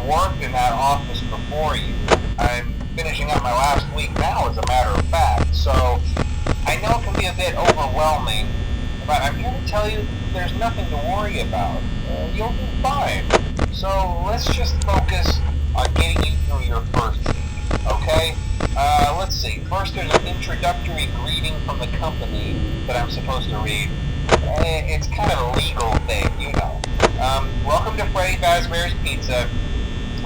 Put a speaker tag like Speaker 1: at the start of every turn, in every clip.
Speaker 1: worked in that office before you. I'm finishing up my last week now, as a matter of fact, so I know it can be a bit overwhelming, but I'm here to tell you there's nothing to worry about. You'll be fine. So let's just focus on getting you through your first week, okay? Let's see. First, there's an introductory greeting from the company that I'm supposed to read. It's kind of a legal thing, you know. Welcome to Freddy Fazbear's Pizza,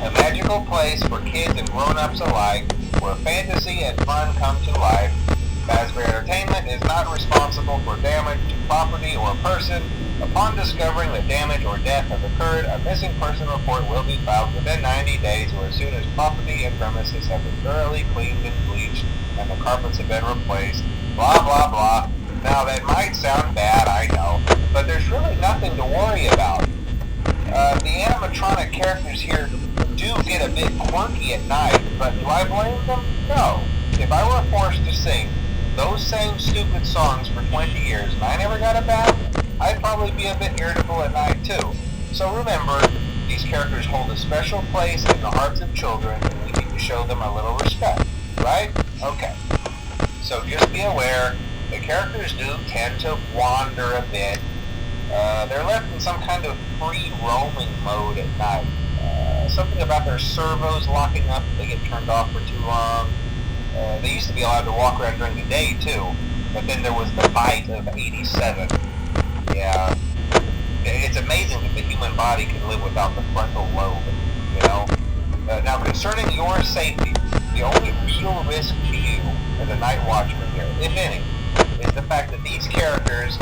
Speaker 1: a magical place for kids and grown-ups alike, where fantasy and fun come to life. Fazbear Entertainment is not responsible for damage to property or person. Upon discovering that damage or death has occurred, a missing person report will be filed within 90 days or as soon as property and premises have been thoroughly cleaned and bleached and the carpets have been replaced. Blah, blah, blah. Now, that might sound bad, I know, but there's really nothing to worry about. The animatronic characters here do get a bit quirky at night, but do I blame them? No. If I were forced to sing those same stupid songs for 20 years and I never got a bath, I'd probably be a bit irritable at night too. So remember, these characters hold a special place in the hearts of children and we need to show them a little respect, right? Okay. So just be aware, the characters do tend to wander a bit. They're left in some kind of free roaming mode at night. Something about their servos locking up if they get turned off for too long. They used to be allowed to walk around during the day too, but then there was the bite of 87. Yeah, it's amazing that the human body can live without the frontal lobe, you know? Now, concerning your safety, the only real risk to you as a night watchman here, if any, is the fact that these characters,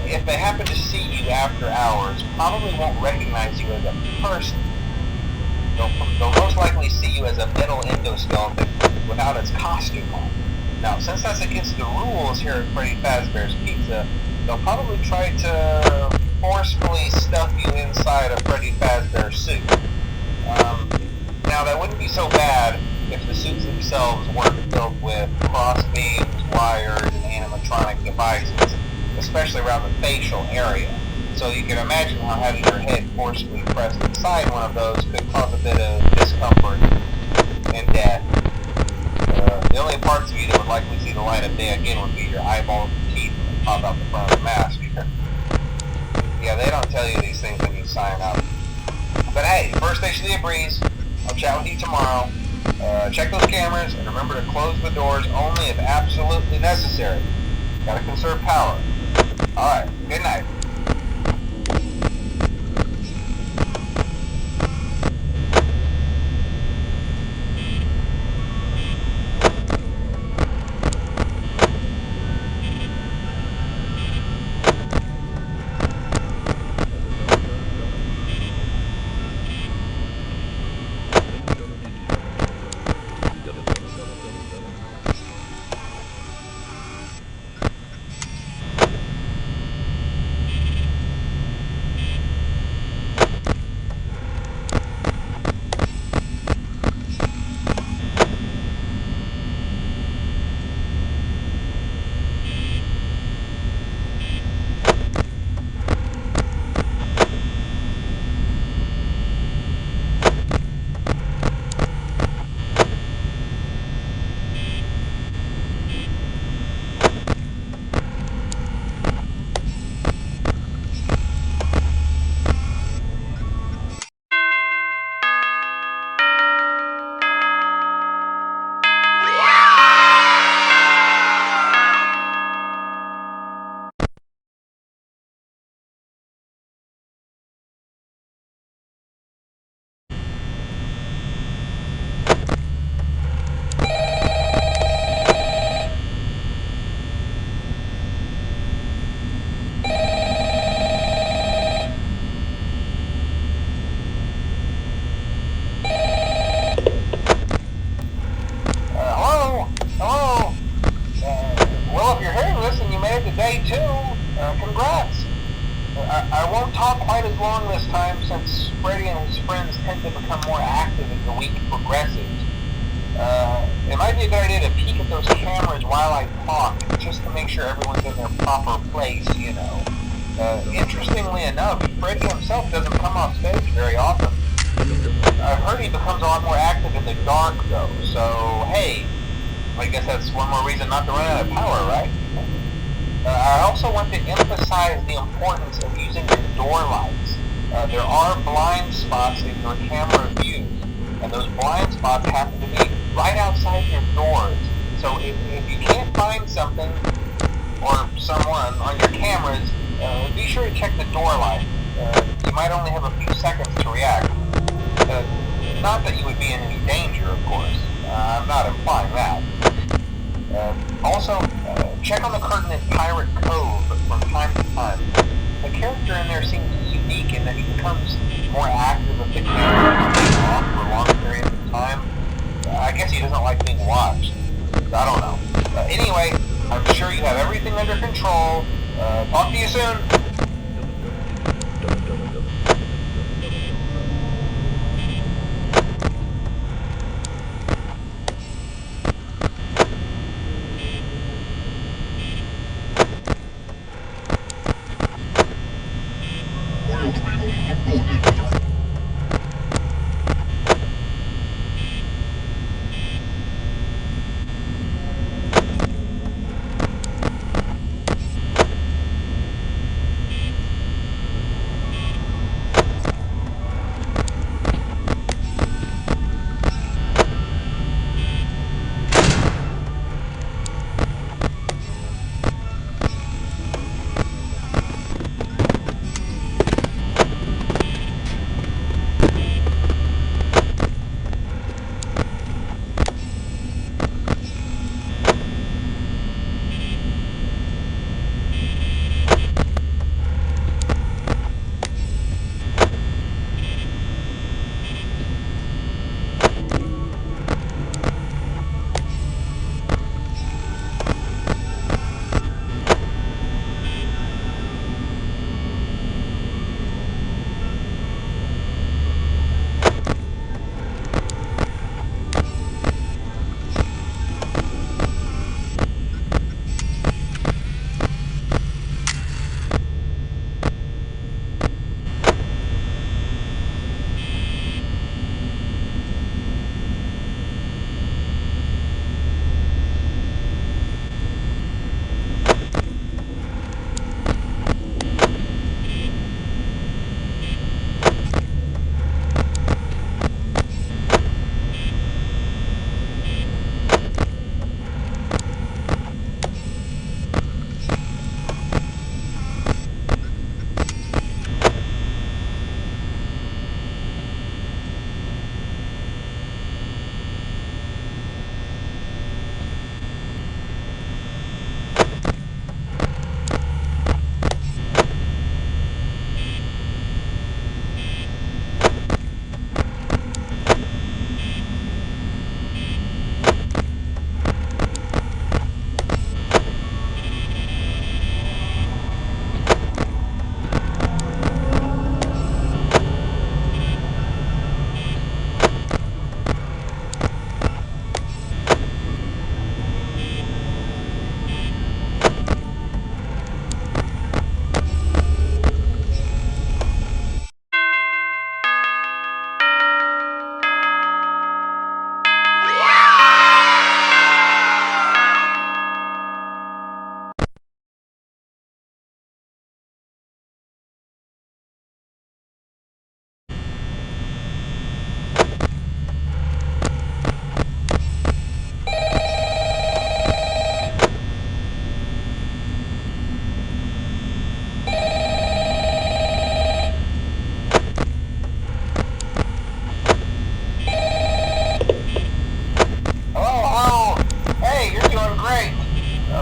Speaker 1: if they happen to see you after hours, probably won't recognize you as a person. They'll most likely see you as a metal endoskeleton without its costume on. Now, since that's against the rules here at Freddy Fazbear's Pizza, they'll probably try to forcefully stuff you inside a Freddy Fazbear suit. Now, that wouldn't be so bad if the suits themselves weren't filled with cross beams, wires, and animatronic devices, especially around the facial area. So you can imagine how having your head forcefully pressed inside one of those could cause a bit of discomfort and death. The only parts of you that would likely see the light of day again would be your eyeballs and teeth that pop out the front of the mask. Yeah, they don't tell you these things when you sign up. But hey, first station of the breeze. I'll chat with you tomorrow. Check those cameras and remember to close the doors only if absolutely necessary. Gotta conserve power. Alright, good night. Day 2, congrats. I won't talk quite as long this time since Freddy and his friends tend to become more active as the week progresses. It might be a good idea to peek at those cameras while I talk, just to make sure everyone's in their proper place, you know. Interestingly enough, Freddy himself doesn't come off stage very often. the dark, though. So, hey, I guess that's one more reason not to run out of power, right? I also want to emphasize the importance of using your door lights. There are blind spots in your camera view, and those blind spots happen to be right outside your doors. So if you can't find something or someone on your cameras, be sure to check the door light. You might only have a few seconds to react. Not that you would be in any danger, of course. I'm not implying that. Also, check on the curtain in Pirate Cove from time to time. The character in there seems unique in that he becomes more active if the camera is off for long periods of time. I guess he doesn't like being watched. I don't know. Anyway, I'm sure you have everything under control. Talk to you soon.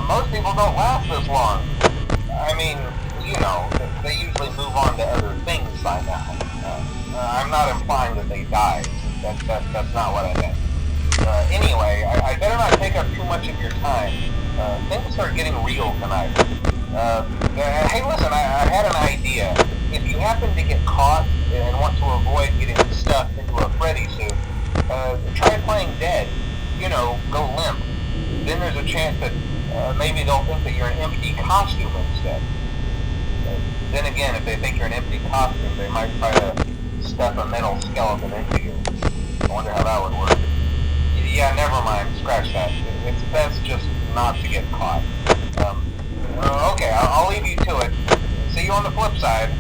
Speaker 1: Most people don't last this long. I mean, you know, they usually move on to other things by now. I'm not implying that they died. That's not what I meant. Anyway, I better not take up too much of your time. Things are getting real tonight. Hey, listen, I had an idea. If you happen to get caught and want to avoid getting stuffed into a Freddy suit, try playing dead. You know, go limp. Then there's a chance that maybe they'll think that you're an empty costume instead. Then again, if they think you're an empty costume, they might try to stuff a metal skeleton into you. I wonder how that would work. Yeah, never mind. Scratch that. It's best just not to get caught. Okay, I'll leave you to it. See you on the flip side.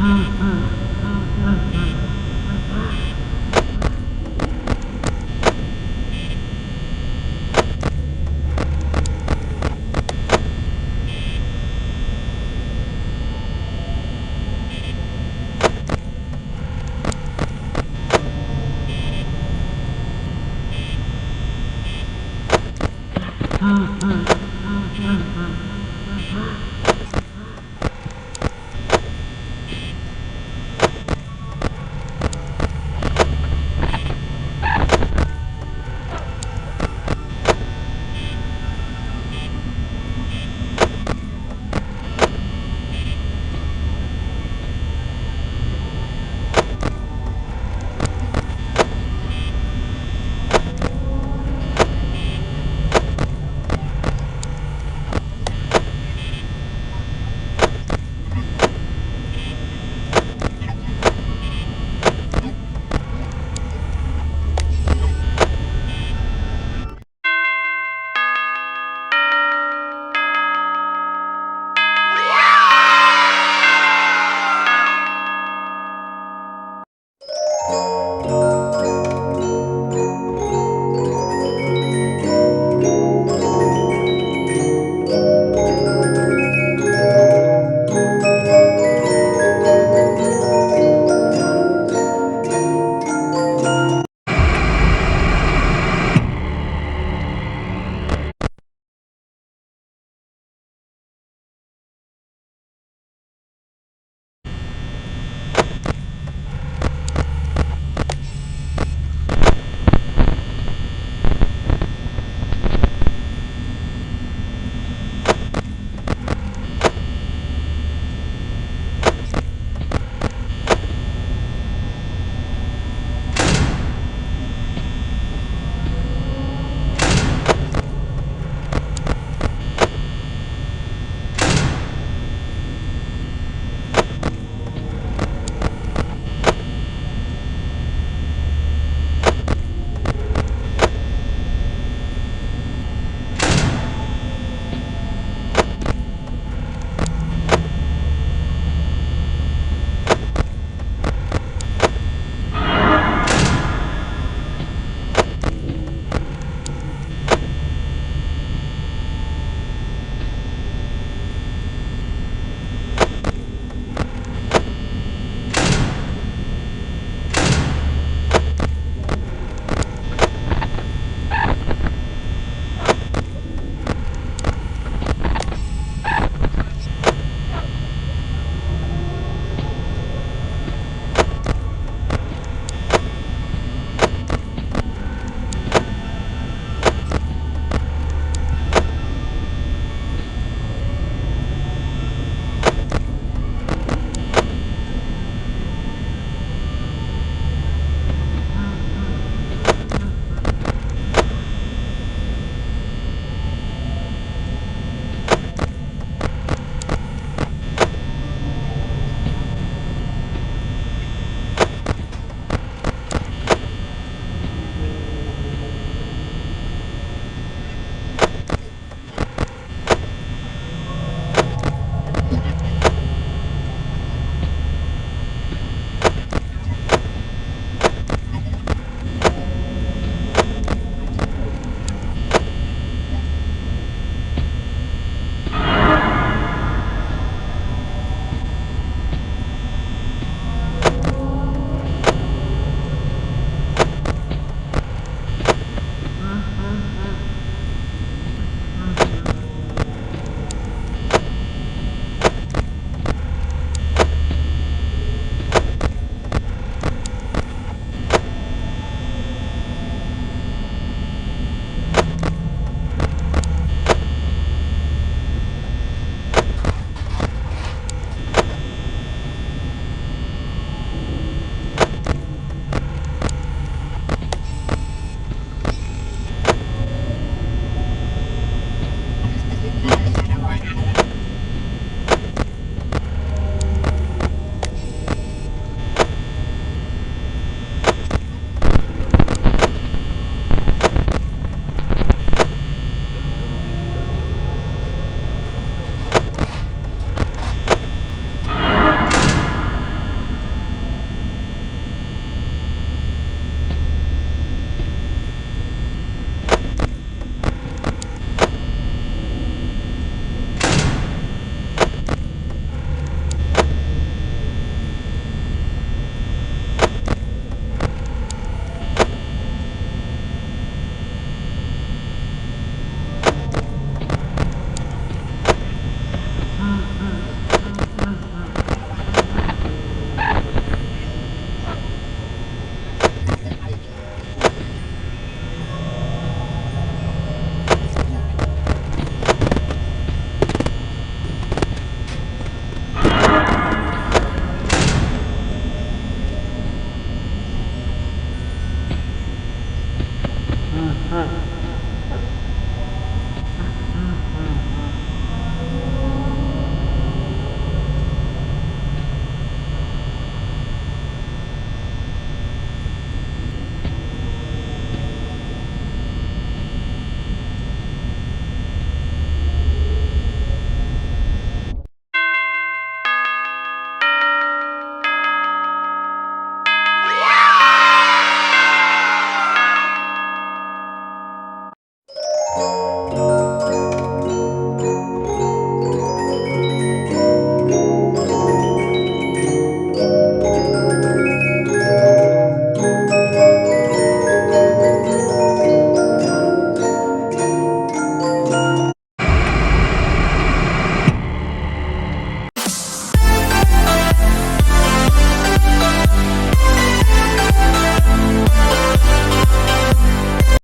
Speaker 2: Mm-hmm.